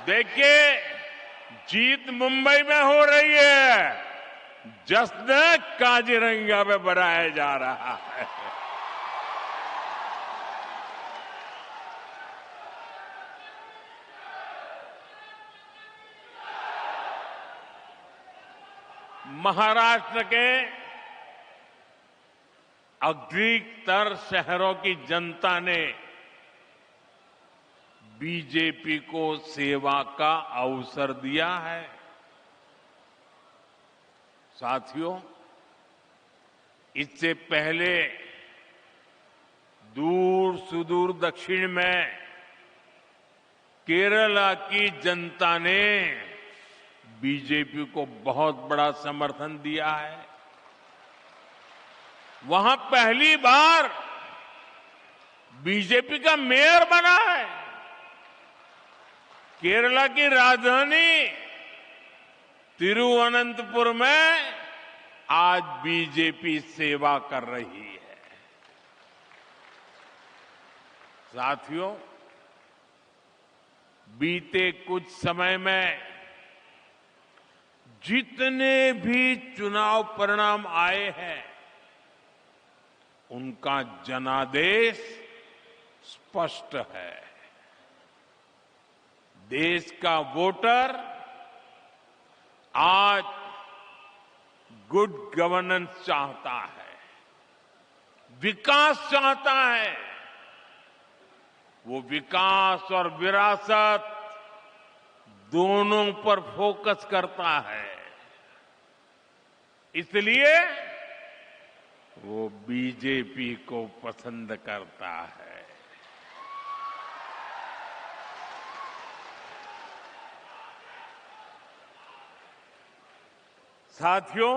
देखिए, जीत मुंबई में हो रही है, जश्न काजीरंगा में मनाया जा रहा है। महाराष्ट्र के अधिकतर शहरों की जनता ने बीजेपी को सेवा का अवसर दिया है। साथियों, इससे पहले दूर सुदूर दक्षिण में केरला की जनता ने बीजेपी को बहुत बड़ा समर्थन दिया है। वहां पहली बार बीजेपी का मेयर बना है। केरला की राजधानी तिरुवनंतपुरम में आज बीजेपी सेवा कर रही है। साथियों, बीते कुछ समय में जितने भी चुनाव परिणाम आए हैं, उनका जनादेश स्पष्ट है। देश का वोटर आज गुड गवर्नेंस चाहता है, विकास चाहता है। वो विकास और विरासत दोनों पर फोकस करता है। इसलिए वो बीजेपी को पसंद करता है। साथियों,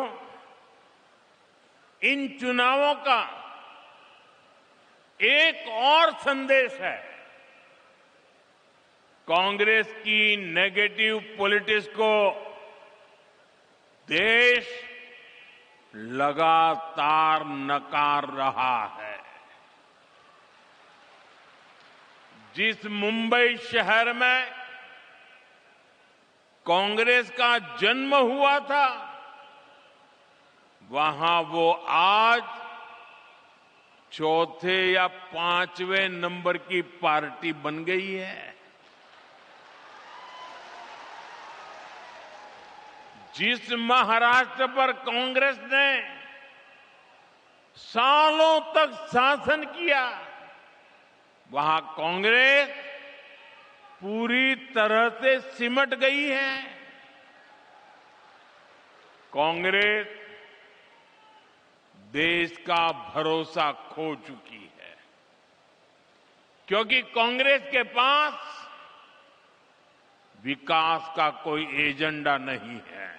इन चुनावों का एक और संदेश है। कांग्रेस की नेगेटिव पॉलिटिक्स को देश लगातार नकार रहा है। जिस मुंबई शहर में कांग्रेस का जन्म हुआ था, वहां वो आज चौथे या पांचवें नंबर की पार्टी बन गई है। जिस महाराष्ट्र पर कांग्रेस ने सालों तक शासन किया, वहां कांग्रेस पूरी तरह से सिमट गई है। कांग्रेस देश का भरोसा खो चुकी है, क्योंकि कांग्रेस के पास विकास का कोई एजेंडा नहीं है।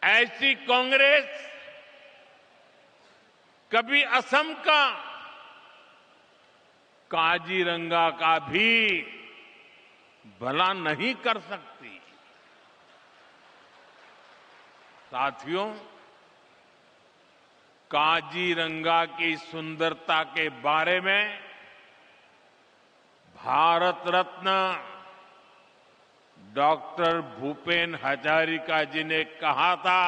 ऐसी कांग्रेस कभी असम का काजीरंगा का भी भला नहीं कर सकती। साथियों, काजीरंगा की सुंदरता के बारे में भारत रत्न डॉक्टर भूपेन हजारिका जी ने कहा था,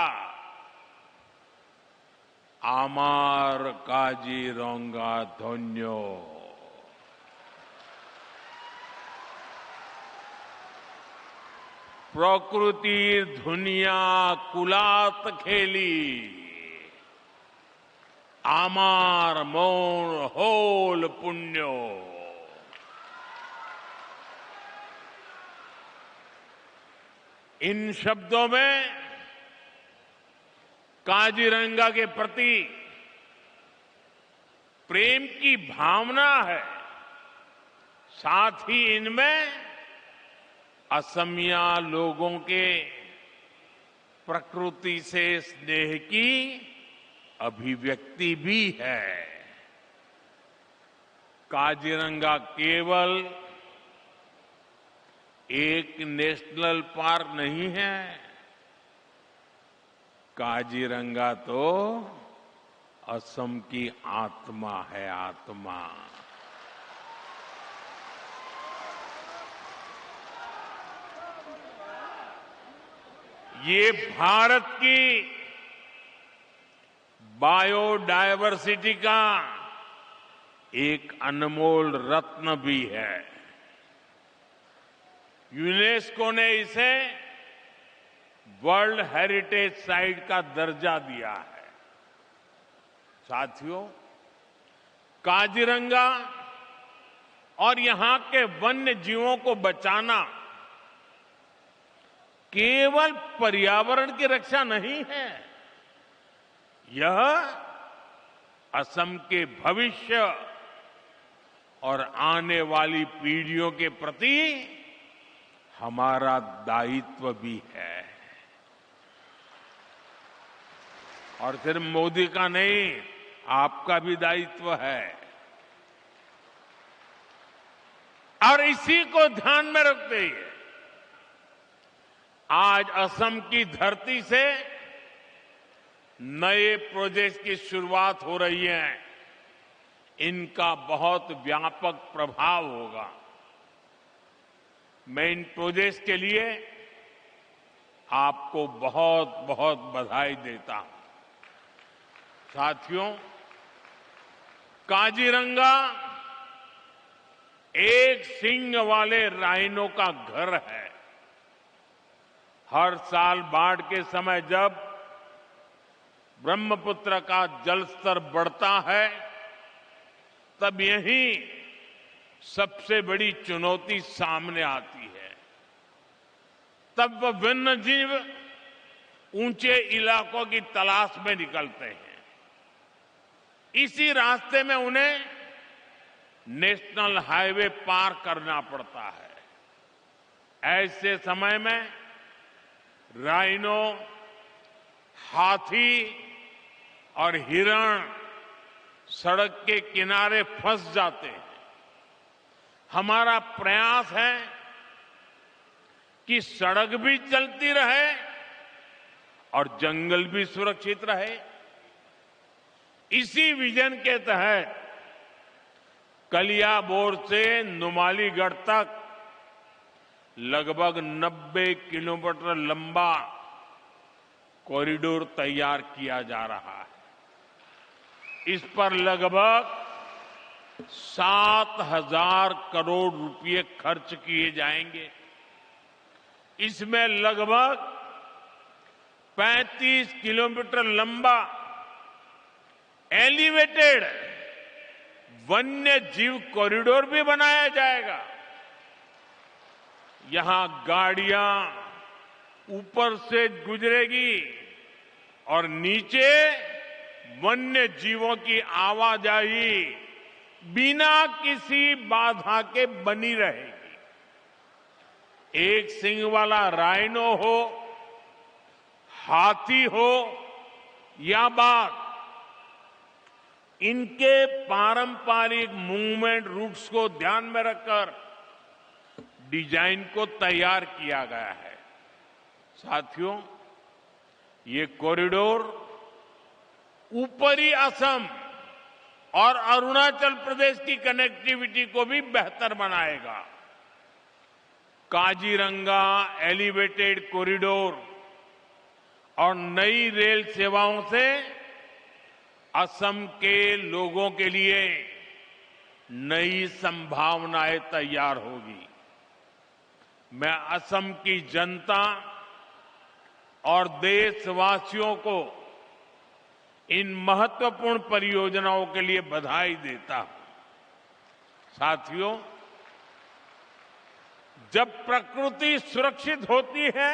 आमार काजीरंगा धन्यो। प्रकृति दुनिया कुलात खेली, आमार मौन होल पुण्यो। इन शब्दों में काजीरंगा के प्रति प्रेम की भावना है। साथ ही इनमें असमिया लोगों के प्रकृति से स्नेह की अभिव्यक्ति भी है। काजीरंगा केवल एक नेशनल पार्क नहीं है, काजीरंगा तो असम की आत्मा है, आत्मा। ये भारत की बायोडायवर्सिटी का एक अनमोल रत्न भी है। यूनेस्को ने इसे वर्ल्ड हेरिटेज साइट का दर्जा दिया है। साथियों, काजीरंगा और यहां के वन्य जीवों को बचाना केवल पर्यावरण की रक्षा नहीं है, यह असम के भविष्य और आने वाली पीढ़ियों के प्रति हमारा दायित्व भी है। और सिर्फ मोदी का नहीं, आपका भी दायित्व है। और इसी को ध्यान में रखते हुए आज असम की धरती से नए प्रोजेक्ट की शुरुआत हो रही है। इनका बहुत व्यापक प्रभाव होगा। मैं इन प्रोजेक्ट के लिए आपको बहुत बहुत बधाई देता हूं। साथियों, काजीरंगा एक सींग वाले राइनो का घर है। हर साल बाढ़ के समय जब ब्रह्मपुत्र का जलस्तर बढ़ता है, तब यही सबसे बड़ी चुनौती सामने आती है। तब वह वन्य जीव ऊंचे इलाकों की तलाश में निकलते हैं। इसी रास्ते में उन्हें नेशनल हाईवे पार करना पड़ता है। ऐसे समय में राइनो, हाथी और हिरण सड़क के किनारे फंस जाते हैं। हमारा प्रयास है कि सड़क भी चलती रहे और जंगल भी सुरक्षित रहे। इसी विजन के तहत कलियाबोर से नुमालीगढ़ तक लगभग 90 किलोमीटर लंबा कॉरिडोर तैयार किया जा रहा है। इस पर लगभग 7,000 करोड़ रुपए खर्च किए जाएंगे। इसमें लगभग 35 किलोमीटर लंबा एलिवेटेड वन्य जीव कॉरिडोर भी बनाया जाएगा। यहां गाड़ियां ऊपर से गुजरेगी और नीचे वन्य जीवों की आवाजाही बिना किसी बाधा के बनी रहेगी। एक सींग वाला राइनो हो, हाथी हो या बाघ, इनके पारंपरिक मूवमेंट रूट्स को ध्यान में रखकर डिजाइन को तैयार किया गया है। साथियों, ये कॉरिडोर ऊपरी असम और अरुणाचल प्रदेश की कनेक्टिविटी को भी बेहतर बनाएगा। काजीरंगा एलिवेटेड कॉरिडोर और नई रेल सेवाओं से असम के लोगों के लिए नई संभावनाएं तैयार होगी। मैं असम की जनता और देशवासियों को इन महत्वपूर्ण परियोजनाओं के लिए बधाई देता हूं। साथियों, जब प्रकृति सुरक्षित होती है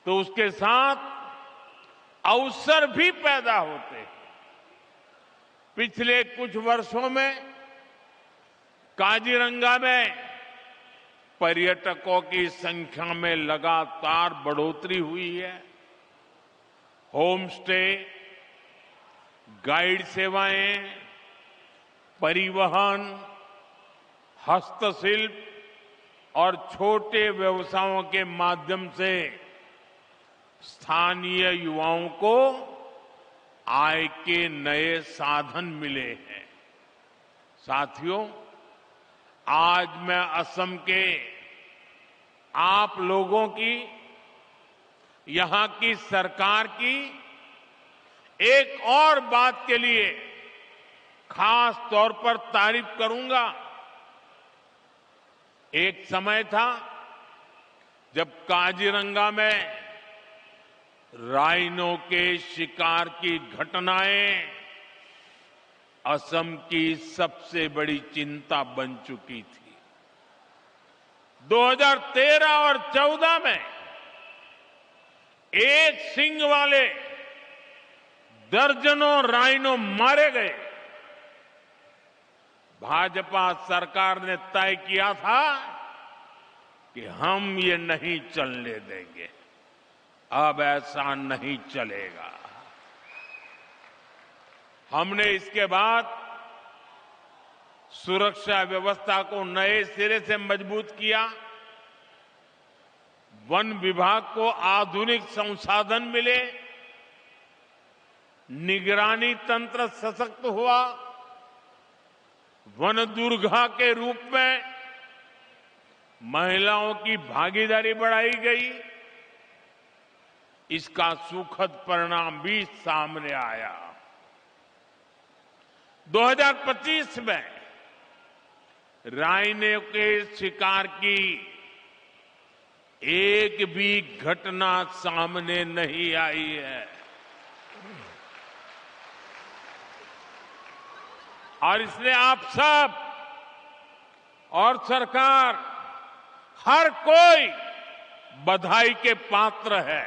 तो उसके साथ अवसर भी पैदा होते हैं। पिछले कुछ वर्षों में काजीरंगा में पर्यटकों की संख्या में लगातार बढ़ोतरी हुई है। होम स्टे, गाइड सेवाएं, परिवहन, हस्तशिल्प और छोटे व्यवसायों के माध्यम से स्थानीय युवाओं को आय के नए साधन मिले हैं। साथियों, आज मैं असम के आप लोगों की यहां की सरकार की एक और बात के लिए खास तौर पर तारीफ करूंगा। एक समय था जब काजीरंगा में राइनो के शिकार की घटनाएं असम की सबसे बड़ी चिंता बन चुकी थी। 2013 और 14 में एक सींग वाले दर्जनों राइनो मारे गए। भाजपा सरकार ने तय किया था कि हम ये नहीं चलने देंगे। अब ऐसा नहीं चलेगा। हमने इसके बाद सुरक्षा व्यवस्था को नए सिरे से मजबूत किया। वन विभाग को आधुनिक संसाधन मिले, निगरानी तंत्र सशक्त हुआ, वन दुर्गा के रूप में महिलाओं की भागीदारी बढ़ाई गई। इसका सुखद परिणाम भी सामने आया। 2025 में राइनो के शिकार की एक भी घटना सामने नहीं आई है और इसलिए आप सब और सरकार हर कोई बधाई के पात्र है।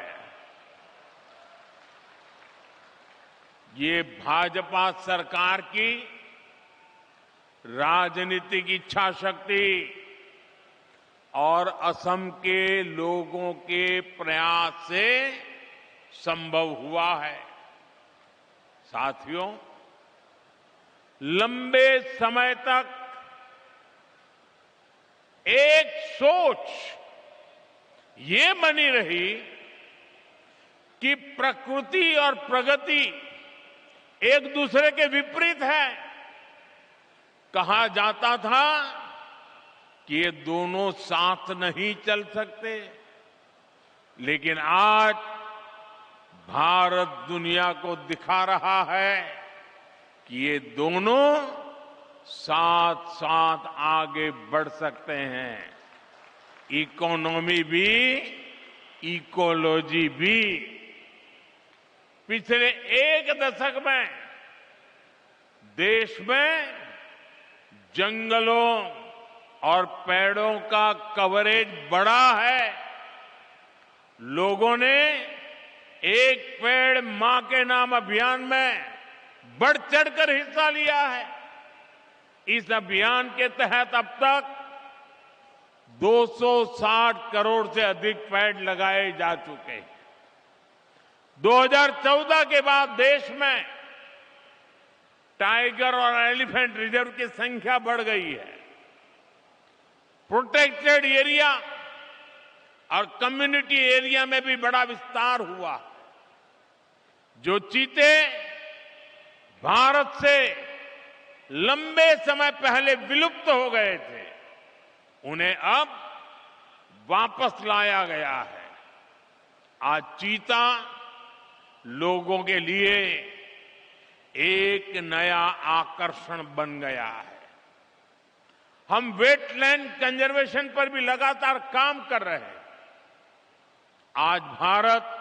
ये भाजपा सरकार की राजनीतिक इच्छा शक्ति और असम के लोगों के प्रयास से संभव हुआ है। साथियों, लंबे समय तक एक सोच ये बनी रही कि प्रकृति और प्रगति एक दूसरे के विपरीत है। कहा जाता था कि ये दोनों साथ नहीं चल सकते, लेकिन आज भारत दुनिया को दिखा रहा है कि ये दोनों साथ साथ आगे बढ़ सकते हैं। इकोनॉमी भी, इकोलॉजी भी। पिछले एक दशक में देश में जंगलों और पेड़ों का कवरेज बढ़ा है। लोगों ने एक पेड़ मां के नाम अभियान में बढ़ चढ़कर हिस्सा लिया है। इस अभियान के तहत अब तक 260 करोड़ से अधिक पेड़ लगाए जा चुके हैं। 2014 के बाद देश में टाइगर और एलिफेंट रिजर्व की संख्या बढ़ गई है। प्रोटेक्टेड एरिया और कम्युनिटी एरिया में भी बड़ा विस्तार हुआ। जो चीते भारत से लंबे समय पहले विलुप्त हो गए थे, उन्हें अब वापस लाया गया है। आज चीता लोगों के लिए एक नया आकर्षण बन गया है। हम वेटलैंड कंजर्वेशन पर भी लगातार काम कर रहे हैं। आज भारत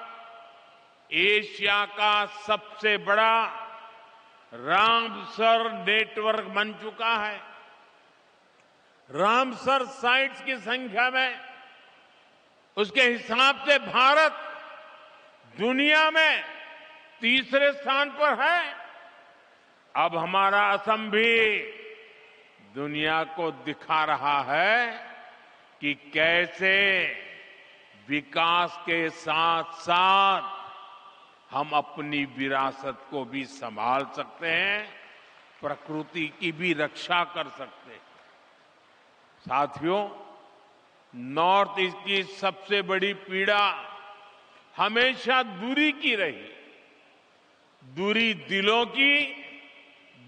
एशिया का सबसे बड़ा रामसर नेटवर्क बन चुका है। रामसर साइट्स की संख्या में उसके हिसाब से भारत दुनिया में तीसरे स्थान पर है। अब हमारा असम भी दुनिया को दिखा रहा है कि कैसे विकास के साथ साथ हम अपनी विरासत को भी संभाल सकते हैं, प्रकृति की भी रक्षा कर सकते हैं। साथियों, नॉर्थ ईस्ट की सबसे बड़ी पीड़ा हमेशा दूरी की रही। दूरी दिलों की,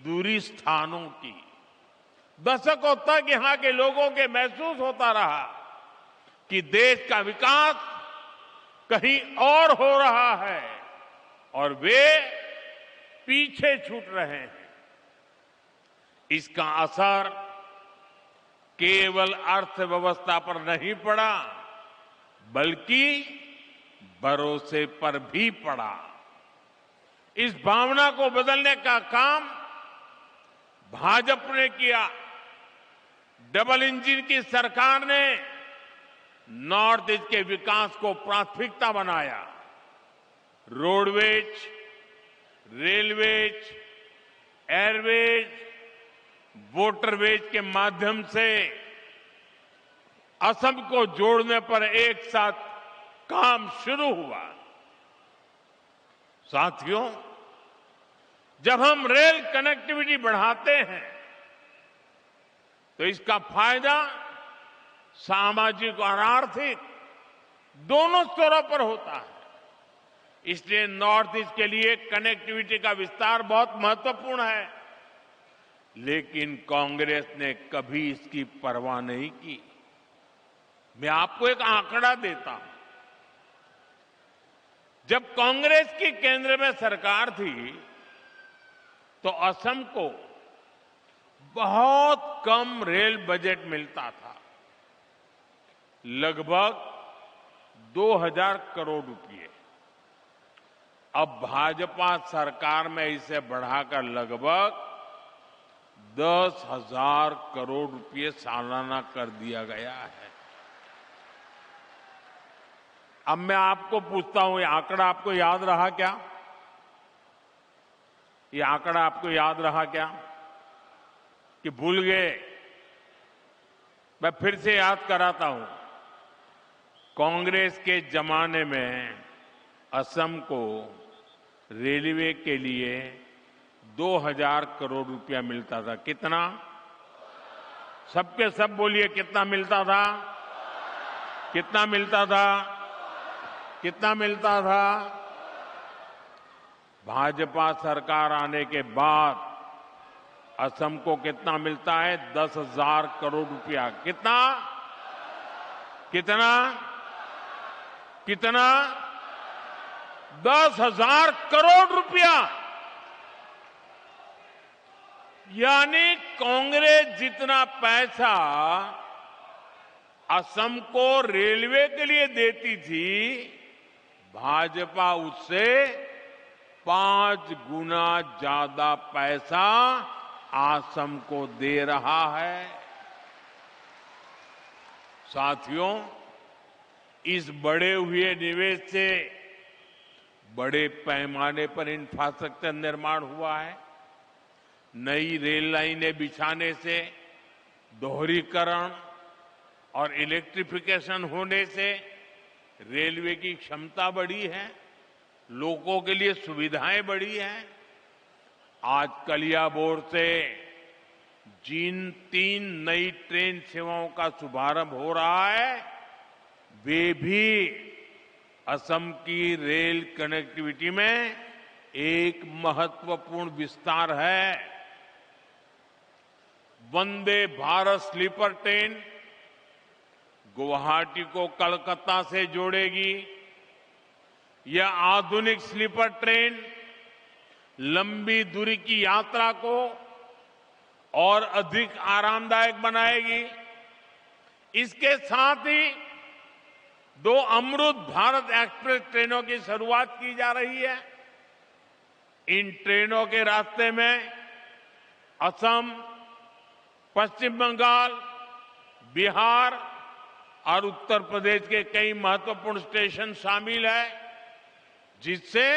दूरी स्थानों की। दशकों तक यहां के लोगों के महसूस होता रहा कि देश का विकास कहीं और हो रहा है और वे पीछे छूट रहे हैं। इसका असर केवल अर्थव्यवस्था पर नहीं पड़ा, बल्कि भरोसे पर भी पड़ा। इस भावना को बदलने का काम भाजपा ने किया। डबल इंजन की सरकार ने नॉर्थ ईस्ट के विकास को प्राथमिकता बनाया। रोडवेज, रेलवेज, एयरवेज, वाटरवेज के माध्यम से असम को जोड़ने पर एक साथ काम शुरू हुआ। साथियों, जब हम रेल कनेक्टिविटी बढ़ाते हैं तो इसका फायदा सामाजिक और आर्थिक दोनों स्तरों पर होता है। इसलिए नॉर्थ ईस्ट के लिए कनेक्टिविटी का विस्तार बहुत महत्वपूर्ण है। लेकिन कांग्रेस ने कभी इसकी परवाह नहीं की। मैं आपको एक आंकड़ा देता हूं। जब कांग्रेस की केंद्र में सरकार थी तो असम को बहुत कम रेल बजट मिलता था, लगभग 2000 करोड़ रुपए। अब भाजपा सरकार में इसे बढ़ाकर लगभग 10,000 करोड़ रुपए सालाना कर दिया गया है। अब मैं आपको पूछता हूं, ये आंकड़ा आपको याद रहा क्या? ये आंकड़ा आपको याद रहा क्या कि भूल गए? मैं फिर से याद कराता हूं। कांग्रेस के जमाने में असम को रेलवे के लिए 2000 करोड़ रुपया मिलता था। कितना? सबके सब बोलिए, कितना मिलता था? कितना मिलता था? कितना मिलता था? भाजपा सरकार आने के बाद असम को कितना मिलता है? 10,000 करोड़ रुपया। कितना? कितना? कितना? 10,000 करोड़ रुपया। यानी कांग्रेस जितना पैसा असम को रेलवे के लिए देती थी, भाजपा उससे 5 गुना ज्यादा पैसा असम को दे रहा है। साथियों, इस बढ़े हुए निवेश से बड़े पैमाने पर इंफ्रास्ट्रक्चर निर्माण हुआ है। नई रेल लाइनें बिछाने से, दोहरीकरण और इलेक्ट्रिफिकेशन होने से रेलवे की क्षमता बढ़ी है, लोगों के लिए सुविधाएं बढ़ी हैं। आज कलियाबोर से जिन 3 नई ट्रेन सेवाओं का शुभारंभ हो रहा है, वे भी असम की रेल कनेक्टिविटी में एक महत्वपूर्ण विस्तार है। वंदे भारत स्लीपर ट्रेन गुवाहाटी को कलकत्ता से जोड़ेगी। यह आधुनिक स्लीपर ट्रेन लंबी दूरी की यात्रा को और अधिक आरामदायक बनाएगी। इसके साथ ही 2 अमृत भारत एक्सप्रेस ट्रेनों की शुरुआत की जा रही है। इन ट्रेनों के रास्ते में असम, पश्चिम बंगाल, बिहार और उत्तर प्रदेश के कई महत्वपूर्ण स्टेशन शामिल है, जिससे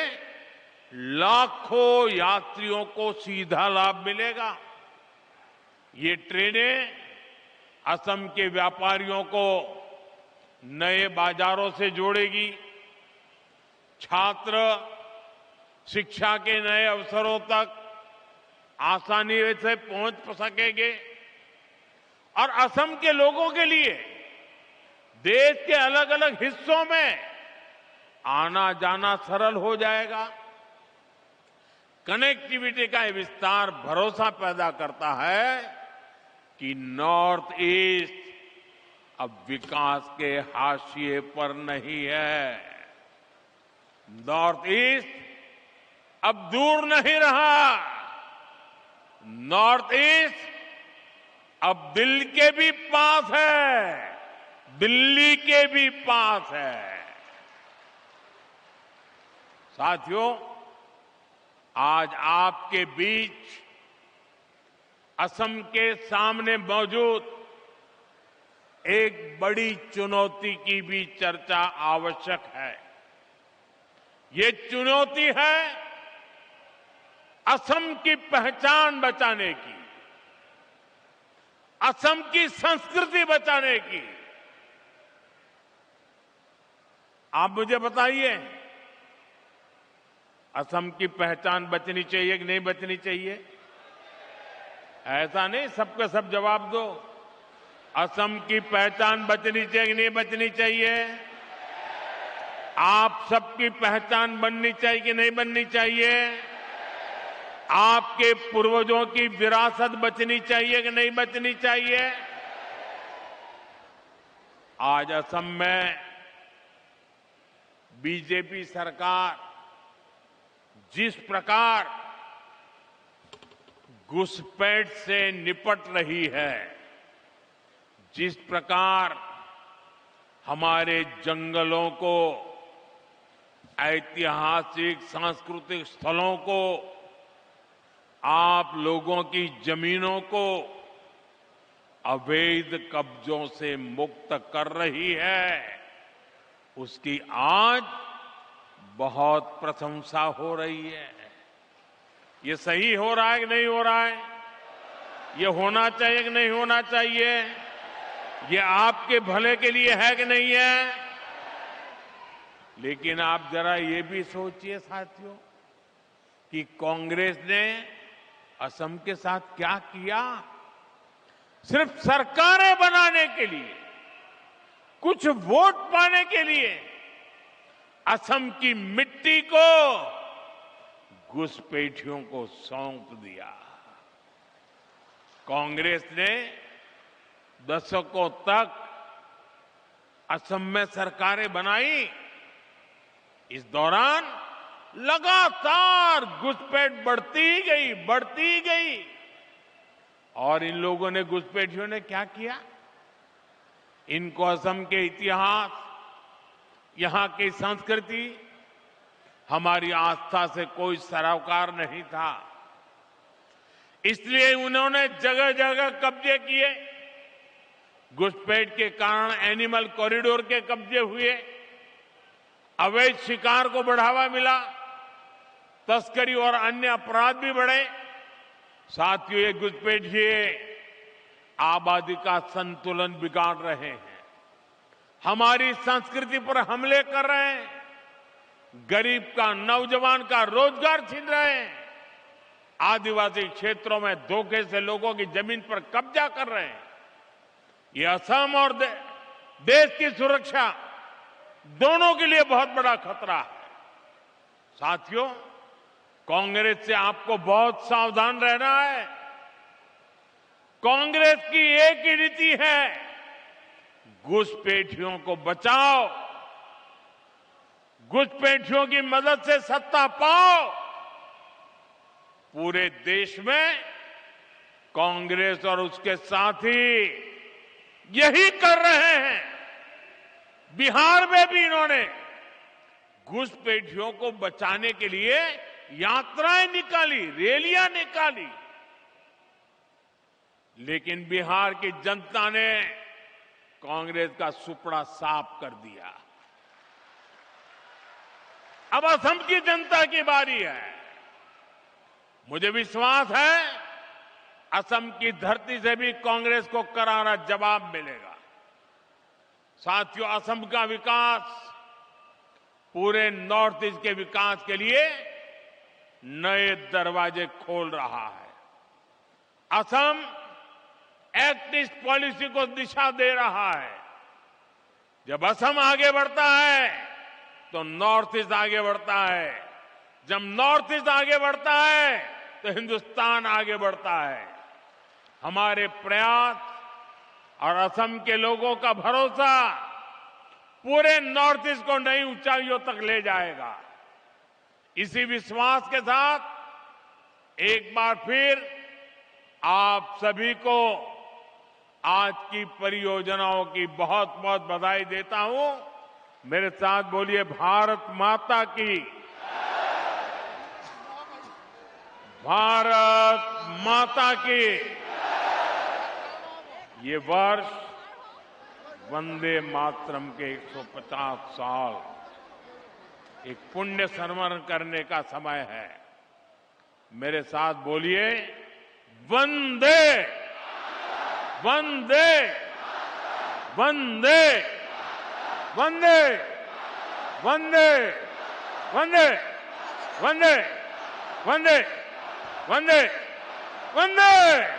लाखों यात्रियों को सीधा लाभ मिलेगा। ये ट्रेनें असम के व्यापारियों को नए बाजारों से जोड़ेगी, छात्र शिक्षा के नए अवसरों तक आसानी से पहुंच सकेंगे और असम के लोगों के लिए देश के अलग अलग हिस्सों में आना जाना सरल हो जाएगा। कनेक्टिविटी का विस्तार भरोसा पैदा करता है कि नॉर्थ ईस्ट अब विकास के हाशिए पर नहीं है। नॉर्थ ईस्ट अब दूर नहीं रहा। नॉर्थ ईस्ट अब दिल के भी पास है, दिल्ली के भी पास है। साथियों, आज आपके बीच असम के सामने मौजूद एक बड़ी चुनौती की भी चर्चा आवश्यक है। ये चुनौती है असम की पहचान बचाने की, असम की संस्कृति बचाने की। आप मुझे बताइए, असम की पहचान बचनी चाहिए कि नहीं बचनी चाहिए? ऐसा नहीं सबके सब जवाब दो। असम की पहचान बचनी चाहिए कि नहीं बचनी चाहिए? आप सबकी पहचान बननी चाहिए कि नहीं बननी चाहिए? आपके पूर्वजों की विरासत बचनी चाहिए कि नहीं बचनी चाहिए? आज असम में बीजेपी सरकार जिस प्रकार घुसपैठ से निपट रही है, जिस प्रकार हमारे जंगलों को, ऐतिहासिक सांस्कृतिक स्थलों को, आप लोगों की जमीनों को अवैध कब्जों से मुक्त कर रही है, उसकी आज बहुत प्रशंसा हो रही है। ये सही हो रहा है कि नहीं हो रहा है? ये होना चाहिए कि नहीं होना चाहिए? ये आपके भले के लिए है कि नहीं है? लेकिन आप जरा ये भी सोचिए साथियों कि कांग्रेस ने असम के साथ क्या किया। सिर्फ सरकारें बनाने के लिए, कुछ वोट पाने के लिए असम की मिट्टी को घुसपैठियों को सौंप दिया। कांग्रेस ने दशकों तक असम में सरकारें बनाई। इस दौरान लगातार घुसपैठ बढ़ती गई। और इन लोगों ने, घुसपैठियों ने क्या किया? इनको असम के इतिहास, यहां की संस्कृति, हमारी आस्था से कोई सरोकार नहीं था। इसलिए उन्होंने जगह जगह कब्जे किए। घुसपैठ के कारण एनिमल कॉरिडोर के कब्जे हुए, अवैध शिकार को बढ़ावा मिला, तस्करी और अन्य अपराध भी बढ़े। साथियों, ये घुसपैठिए आबादी का संतुलन बिगाड़ रहे हैं, हमारी संस्कृति पर हमले कर रहे हैं, गरीब का, नौजवान का रोजगार छीन रहे हैं, आदिवासी क्षेत्रों में धोखे से लोगों की जमीन पर कब्जा कर रहे हैं। ये असम और देश की सुरक्षा दोनों के लिए बहुत बड़ा खतरा है। साथियों, कांग्रेस से आपको बहुत सावधान रहना है। कांग्रेस की एक ही नीति है, घुसपैठियों को बचाओ, घुसपैठियों की मदद से सत्ता पाओ। पूरे देश में कांग्रेस और उसके साथी यही कर रहे हैं। बिहार में भी इन्होंने घुसपैठियों को बचाने के लिए यात्राएं निकाली, रैलियां निकाली, लेकिन बिहार की जनता ने कांग्रेस का सुपड़ा साफ कर दिया। अब असम की जनता की बारी है। मुझे विश्वास है असम की धरती से भी कांग्रेस को करारा जवाब मिलेगा। साथियों, असम का विकास पूरे नॉर्थ ईस्ट के विकास के लिए नए दरवाजे खोल रहा है। असम एक्ट ईस्ट पॉलिसी को दिशा दे रहा है। जब असम आगे बढ़ता है तो नॉर्थ ईस्ट आगे बढ़ता है, जब नॉर्थ ईस्ट आगे बढ़ता है तो हिंदुस्तान आगे बढ़ता है। हमारे प्रयास और असम के लोगों का भरोसा पूरे नॉर्थ ईस्ट को नई ऊंचाइयों तक ले जाएगा। इसी विश्वास के साथ एक बार फिर आप सभी को आज की परियोजनाओं की बहुत बहुत बधाई देता हूं। मेरे साथ बोलिए भारत माता की, भारत माता की। ये वर्ष वंदे मातरम के 150 साल एक पुण्य स्मरण करने का समय है। मेरे साथ बोलिए वंदे वंदे वंदे वंदे वंदे वंदे वंदे वंदे वंदे वंदे।